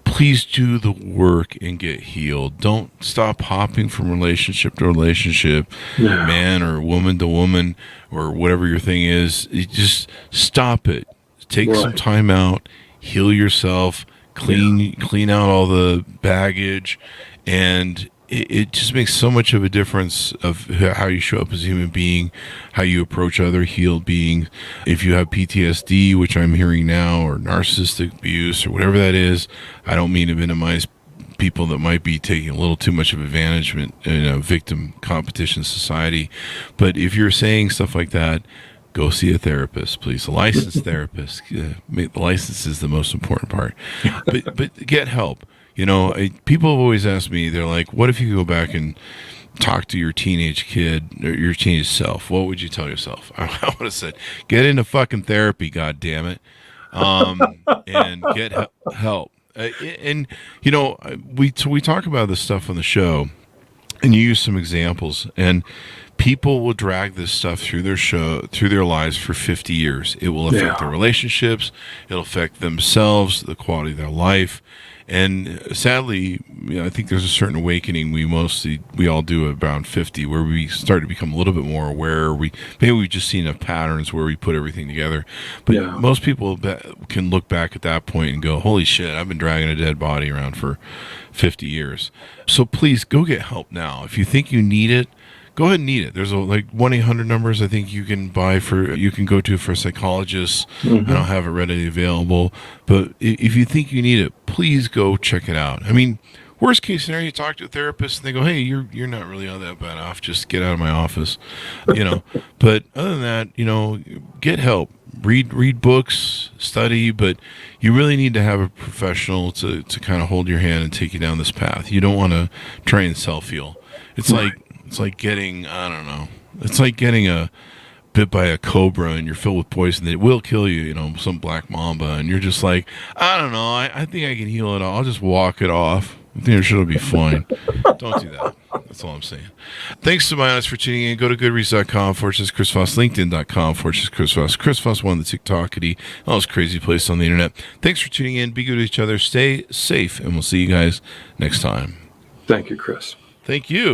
please do the work and get healed. Don't stop hopping from relationship to relationship, man or woman to woman, or whatever your thing is. You just stop it. Take some time out, heal yourself, clean out all the baggage, and it just makes so much of a difference of how you show up as a human being, how you approach other healed beings. If you have PTSD, which I'm hearing now, or narcissistic abuse, or whatever that is, I don't mean to minimize people that might be taking a little too much of advantage in a victim competition society. But if you're saying stuff like that, go see a therapist, please. A licensed therapist. The license is the most important part. But get help. You know, people have always asked me, they're like, what if you go back and talk to your teenage kid or your teenage self? What would you tell yourself? I would have said, get into fucking therapy, God damn it, and get help. And, you know, we talk about this stuff on the show, and you use some examples, and people will drag this stuff through their lives for 50 years. It will affect their relationships. It'll affect themselves, the quality of their life. And sadly, I think there's a certain awakening we all do around 50, where we start to become a little bit more aware. Maybe we've just seen enough patterns where we put everything together. But most people can look back at that point and go, holy shit, I've been dragging a dead body around for 50 years. So please go get help now. If you think you need it, go ahead and need it. There's 1-800 numbers I think you can go to for psychologists. I don't have it readily available, but if you think you need it, please go check it out. I mean, worst case scenario, you talk to a therapist and they go, hey, you're not really all that bad off. Just get out of my office, you know. But other than that, you know, get help. Read books, study, but you really need to have a professional to kind of hold your hand and take you down this path. You don't want to try and self-heal. It's like getting, I don't know, it's like getting bit by a cobra and you're filled with poison that will kill you, you know, some black mamba, and you're just like, I don't know, I think I can heal it all. I'll just walk it off. I think it should be fine. Don't do that. That's all I'm saying. Thanks to my audience for tuning in. Go to goodreads.com/Chris Voss, LinkedIn.com/Chris Voss, Chris Voss one, the TikTokity, all those crazy places on the internet. Thanks for tuning in. Be good to each other. Stay safe, and we'll see you guys next time. Thank you, Chris. Thank you.